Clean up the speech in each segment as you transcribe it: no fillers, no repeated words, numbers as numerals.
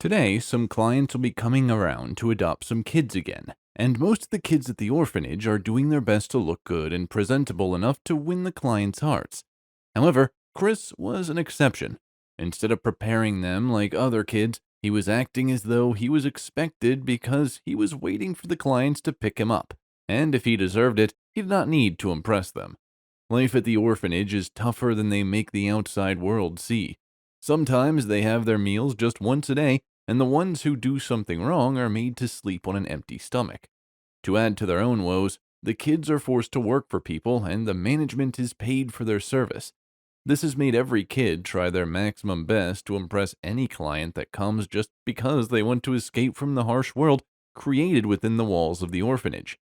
Today, some clients will be coming around to adopt some kids again, and most of the kids at the orphanage are doing their best to look good and presentable enough to win the clients' hearts. However, Chris was an exception. Instead of preparing them like other kids, he was acting as though he was expected because he was waiting for the clients to pick him up, and if he deserved it, he did not need to impress them. Life at the orphanage is tougher than they make the outside world see. Sometimes they have their meals just once a day, and the ones who do something wrong are made to sleep on an empty stomach. To add to their own woes, the kids are forced to work for people, and the management is paid for their service. This has made every kid try their maximum best to impress any client that comes just because they want to escape from the harsh world created within the walls of the orphanage.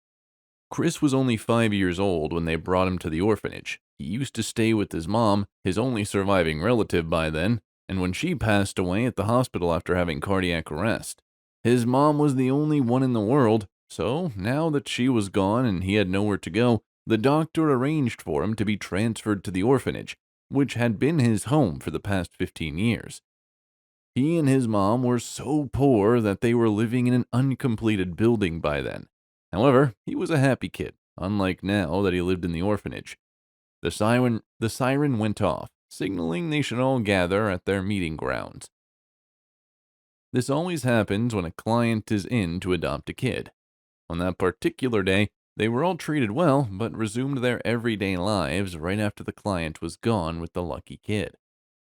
Chris was only 5 years old when they brought him to the orphanage. He used to stay with his mom, his only surviving relative by then, and when she passed away at the hospital after having cardiac arrest. His mom was the only one in the world, so now that she was gone and he had nowhere to go, the doctor arranged for him to be transferred to the orphanage, which had been his home for the past 15 years. He and his mom were so poor that they were living in an uncompleted building by then. However, he was a happy kid, unlike now that he lived in the orphanage. The siren went off, signaling they should all gather at their meeting grounds. This always happens when a client is in to adopt a kid. On that particular day, they were all treated well, but resumed their everyday lives right after the client was gone with the lucky kid.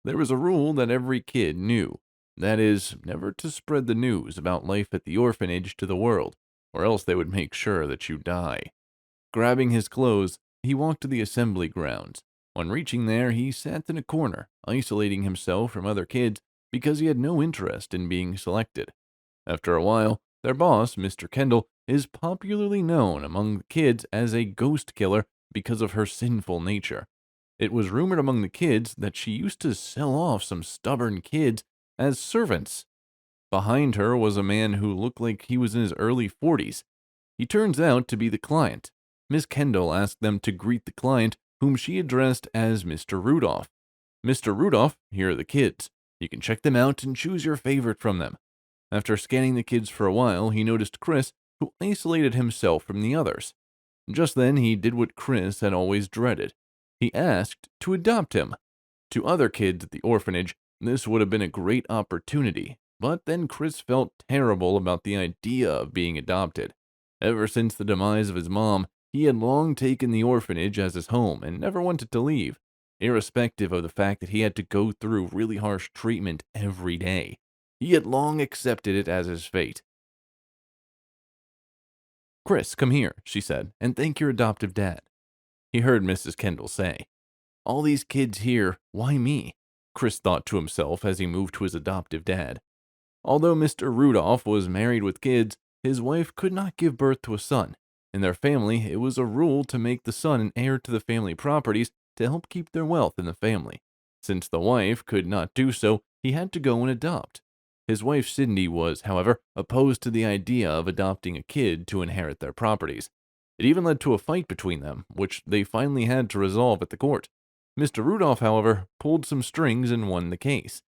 There was a rule that every kid knew. That is, never to spread the news about life at the orphanage to the world, or else they would make sure that you die. Grabbing his clothes, he walked to the assembly grounds. On reaching there, he sat in a corner, isolating himself from other kids because he had no interest in being selected. After a while, their boss, Mr. Kendall, is popularly known among the kids as a ghost killer because of her sinful nature. It was rumored among the kids that she used to sell off some stubborn kids as servants. Behind her was a man who looked like he was in his early 40s. He turns out to be the client. Miss Kendall asked them to greet the client, whom she addressed as Mr. Rudolph. Mr. Rudolph, here are the kids. You can check them out and choose your favorite from them. After scanning the kids for a while, he noticed Chris, who isolated himself from the others. Just then, he did what Chris had always dreaded. He asked to adopt him. To other kids at the orphanage, this would have been a great opportunity, but then Chris felt terrible about the idea of being adopted. Ever since the demise of his mom, he had long taken the orphanage as his home and never wanted to leave, irrespective of the fact that he had to go through really harsh treatment every day. He had long accepted it as his fate. "Chris, come here," she said, "and thank your adoptive dad." He heard Mrs. Kendall say, "All these kids here, why me?" Chris thought to himself as he moved to his adoptive dad. Although Mr. Rudolph was married with kids, his wife could not give birth to a son. In their family, it was a rule to make the son an heir to the family properties to help keep their wealth in the family. Since the wife could not do so, he had to go and adopt. His wife Cindy was, however, opposed to the idea of adopting a kid to inherit their properties. It even led to a fight between them, which they finally had to resolve at the court. Mr. Rudolph, however, pulled some strings and won the case.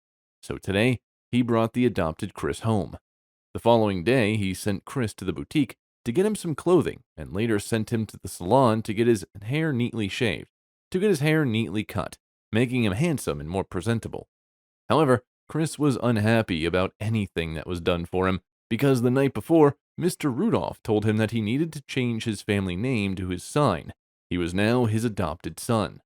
So today, he brought the adopted Chris home. The following day, he sent Chris to the boutique to get him some clothing, and later sent him to the salon to get his hair neatly shaved, to get his hair neatly cut, making him handsome and more presentable. However, Chris was unhappy about anything that was done for him, because the night before, Mr. Rudolph told him that he needed to change his family name to his sign. He was now his adopted son.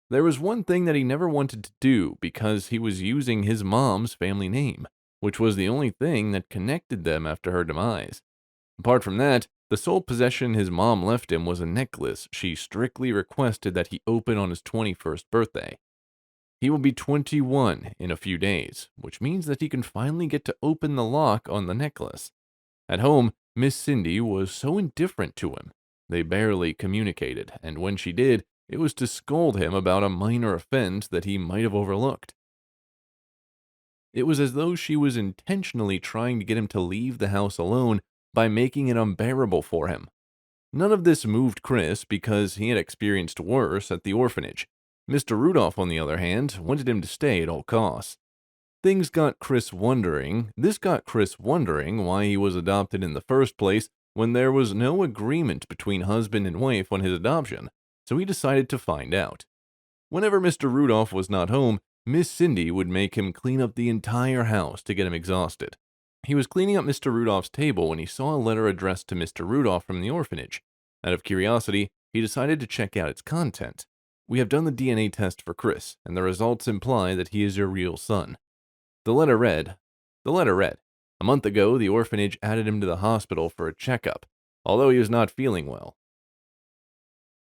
There was one thing that he never wanted to do because he was using his mom's family name, which was the only thing that connected them after her demise. Apart from that, the sole possession his mom left him was a necklace she strictly requested that he open on his 21st birthday. He will be 21 in a few days, which means that he can finally get to open the lock on the necklace. At home, Miss Cindy was so indifferent to him. They barely communicated, and when she did, it was to scold him about a minor offense that he might have overlooked. It was as though she was intentionally trying to get him to leave the house alone by making it unbearable for him. None of this moved Chris because he had experienced worse at the orphanage. Mr. Rudolph, on the other hand, wanted him to stay at all costs. This got Chris wondering why he was adopted in the first place when there was no agreement between husband and wife on his adoption, so he decided to find out. Whenever Mr. Rudolph was not home, Miss Cindy would make him clean up the entire house to get him exhausted. He was cleaning up Mr. Rudolph's table when he saw a letter addressed to Mr. Rudolph from the orphanage. Out of curiosity, he decided to check out its content. "We have done the DNA test for Chris, and the results imply that he is your real son." The letter read, "A month ago, the orphanage added him to the hospital for a checkup, although he was not feeling well."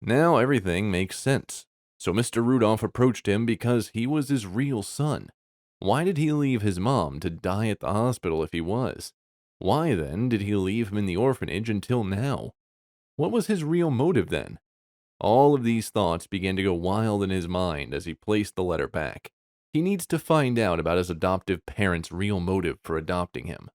Now everything makes sense. So Mr. Rudolph approached him because he was his real son. Why did he leave his mom to die at the hospital if he was? Why, then, did he leave him in the orphanage until now? What was his real motive then? All of these thoughts began to go wild in his mind as he placed the letter back. He needs to find out about his adoptive parents' real motive for adopting him.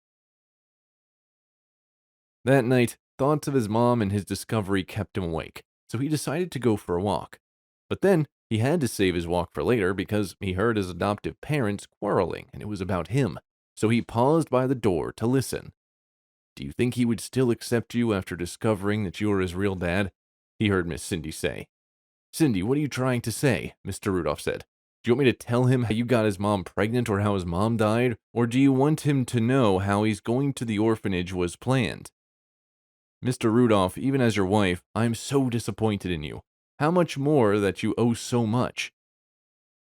That night, thoughts of his mom and his discovery kept him awake, so he decided to go for a walk. But then, he had to save his walk for later because he heard his adoptive parents quarreling and it was about him, so he paused by the door to listen. "Do you think he would still accept you after discovering that you were his real dad?" he heard Miss Cindy say. "Cindy, what are you trying to say?" Mr. Rudolph said. "Do you want me to tell him how you got his mom pregnant or how his mom died? Or do you want him to know how he's going to the orphanage was planned?" "Mr. Rudolph, even as your wife, I'm so disappointed in you. How much more that you owe so much."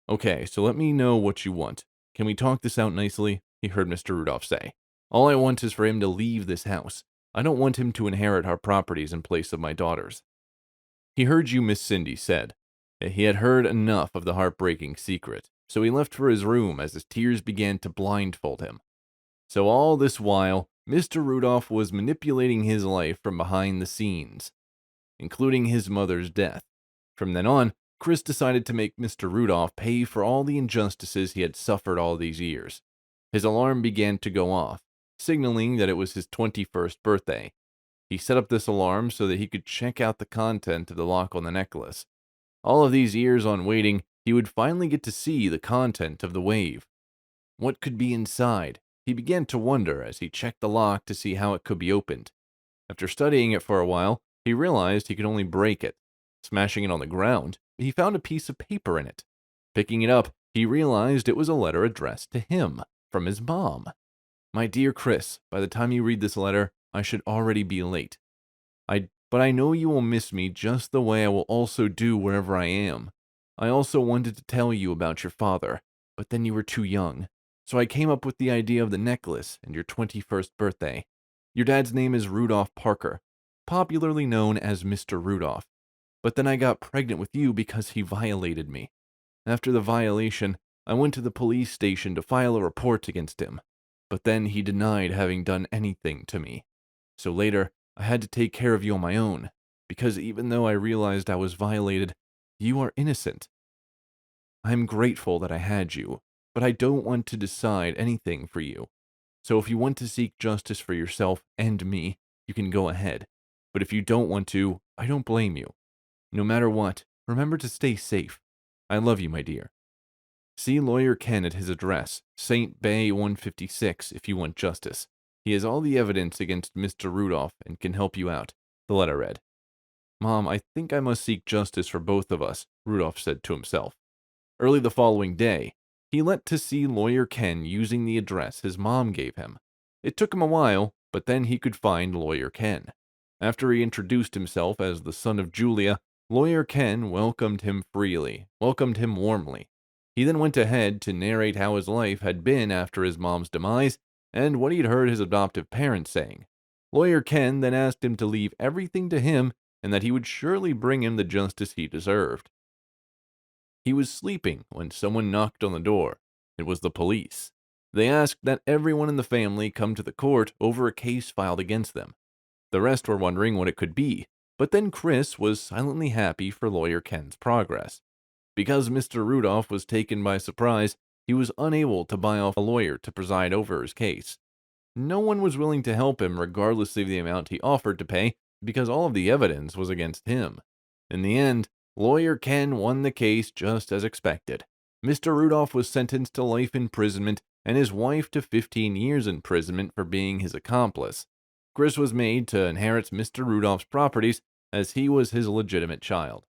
"Okay, so let me know what you want. Can we talk this out nicely?" he heard Mr. Rudolph say. "All I want is for him to leave this house. I don't want him to inherit our properties in place of my daughter's." "He heard you," Miss Cindy said. He had heard enough of the heartbreaking secret, so he left for his room as his tears began to blindfold him. So all this while, Mr. Rudolph was manipulating his life from behind the scenes, including his mother's death. From then on, Chris decided to make Mr. Rudolph pay for all the injustices he had suffered all these years. His alarm began to go off, signaling that it was his 21st birthday. He set up this alarm so that he could check out the content of the lock on the necklace. All of these years on waiting, he would finally get to see the content of the wave. What could be inside? He began to wonder as he checked the lock to see how it could be opened. After studying it for a while, he realized he could only break it. Smashing it on the ground, he found a piece of paper in it. Picking it up, he realized it was a letter addressed to him, from his mom. "My dear Chris, by the time you read this letter, I should already be late. But I know you will miss me just the way I will also do wherever I am. I also wanted to tell you about your father, but then you were too young. So I came up with the idea of the necklace and your 21st birthday. Your dad's name is Rudolph Parker, popularly known as Mr. Rudolph. But then I got pregnant with you because he violated me. After the violation, I went to the police station to file a report against him. But then he denied having done anything to me. So later, I had to take care of you on my own, because even though I realized I was violated, you are innocent. I am grateful that I had you, but I don't want to decide anything for you. So if you want to seek justice for yourself and me, you can go ahead. But if you don't want to, I don't blame you. No matter what, remember to stay safe. I love you, my dear. See Lawyer Ken at his address, St. Bay 156, if you want justice. He has all the evidence against Mr. Rudolph and can help you out," the letter read. "Mom, I think I must seek justice for both of us," Rudolph said to himself. Early the following day, he went to see Lawyer Ken using the address his mom gave him. It took him a while, but then he could find Lawyer Ken. After he introduced himself as the son of Julia, Lawyer Ken welcomed him warmly. He then went ahead to narrate how his life had been after his mom's demise and what he'd heard his adoptive parents saying. Lawyer Ken then asked him to leave everything to him and that he would surely bring him the justice he deserved. He was sleeping when someone knocked on the door. It was the police. They asked that everyone in the family come to the court over a case filed against them. The rest were wondering what it could be, but then Chris was silently happy for Lawyer Ken's progress. Because Mr. Rudolph was taken by surprise, he was unable to buy off a lawyer to preside over his case. No one was willing to help him regardless of the amount he offered to pay because all of the evidence was against him. In the end, Lawyer Ken won the case just as expected. Mr. Rudolph was sentenced to life imprisonment and his wife to 15 years imprisonment for being his accomplice. Chris was made to inherit Mr. Rudolph's properties as he was his legitimate child.